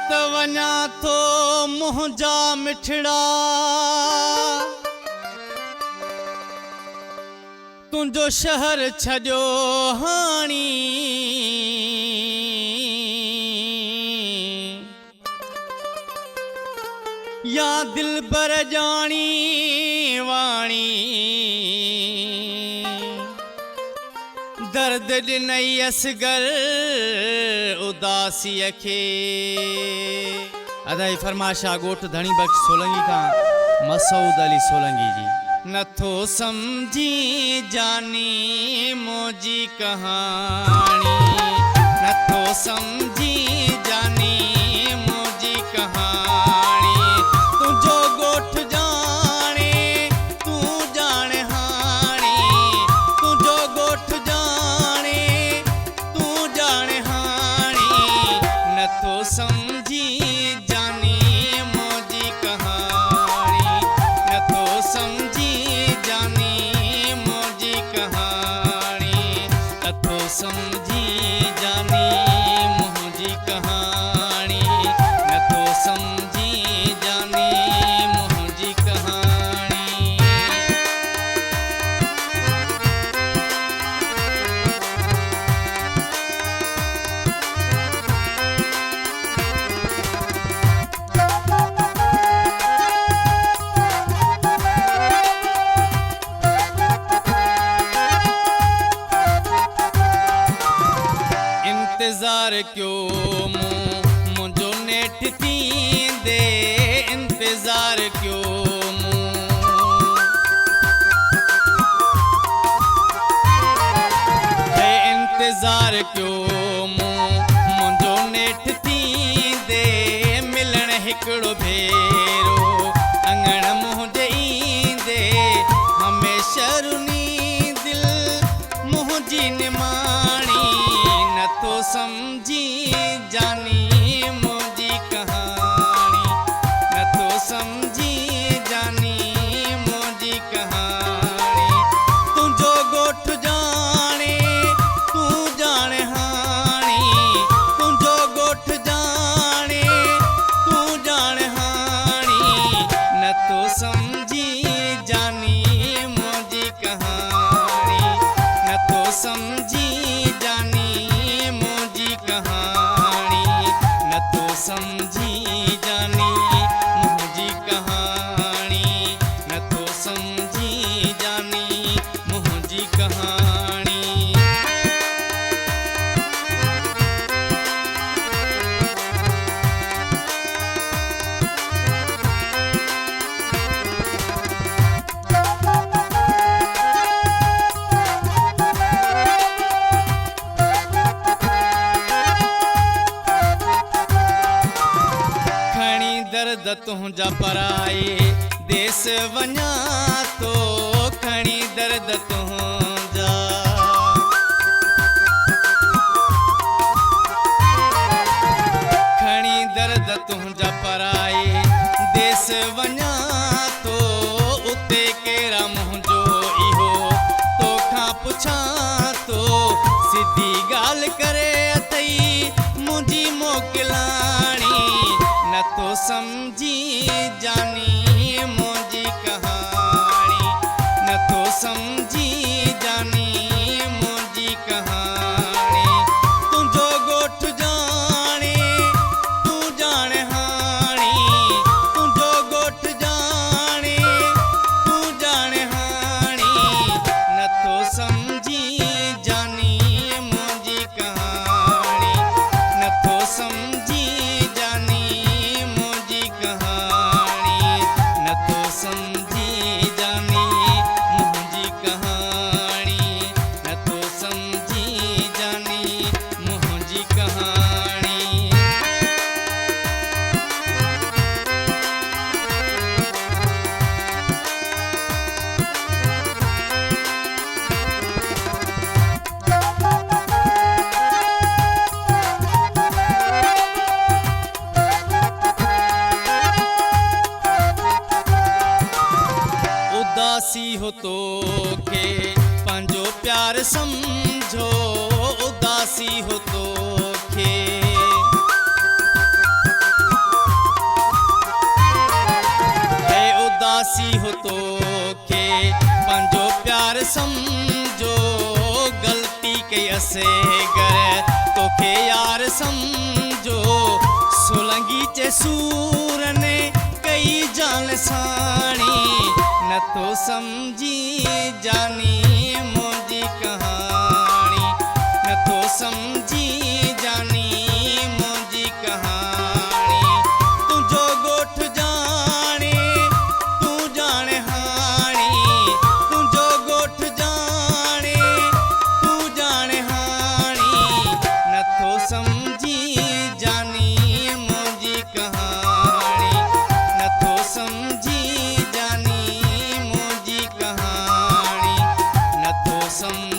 त वञा थो मुंहिंजा मिठड़ा तुंहिंजो शहर छॾियो हाणी या दिलबर जानी वाणी दर्द ॾिनई असगर उदासीअ खे। अदाई फरमाशा ॻोठ धणी बख्श सोलंगी खां मसूद अली सोलंगी जी। नथो समझी जानी मोजी कहानी, नथो समझी जानी मोजी कहानी। तुझो ॻोठ जाने तू जाने हाणी, तुझो ॻोठ जाने तू जाने हाणी। नथो समझी जानी मोजी कहानी, नथो समझी जानी मोजी कहानी, नथो समझी जानी मोजी कहानी, नथो समझी जानी मोजी कहानी। इंतजार क्यों मुझो नेठ थींदे, इंतजार क्यों इंतजार क्यों मुझो नेठ थींदे। मिलण हिकिड़ो भेरो अंगण मुंहिंजे ईंदे, हमेशह रुनी दिल मुंहिंजी निमाणी। नथो समझी जानी मोजी कहानी, नथो समझी जानी मोजी कहानी। तुझो ॻोठ जाने तू जाने हाणी, तुझो ॻोठ जाने तू जाने हाणी। नथो समझी जानी मोजी कहानी, नथो समझी जानी मोजी कहानी, नथो समझी जानी मोजी कहानी, नथो समझी जानी मोजी कहानी। खणी दर्द तुंहिंजा पराए देश वञा तो, खणी दर्द तुंहिंजा खणी दर्द तुंहिंजा पराए देश वञा तो। उते केरा मुंहिंजो इहो तोखां पुछां तो, सिधी ॻाल्हि करे अथई मुंहिंजी मोकिलाणी। नथो समझी जानी मोजी कहानी, नथो समझी जानी मोजी कहानी। तुझो ॻोठ जाने तू जाने हाणी, तुझो ॻोठ जाने तू जाने हाणी। नथो समझी जानी मोजी कहानी, नथो समझी जानी मोजी कहानी, नथो समझी जानी मोजी कहानी, नथो समझी जानी मोजी कहानी। उदासी हो तो के पंहिंजो प्यार समझो, उदासी हो तो के से गर तोखे यार समझो सोलंगी चे सूर ने कई जान साणी न तो समझी जानी मुझी कहानी न तो समझी जानी मुझी कहानी तू जो गोठ जाने तू जाने हानी तू जो गोठ जाने तू जाने हानी न तो समझी जानी मुझी कहानी न तो समझी जानी मुझी कहानी न तो समझी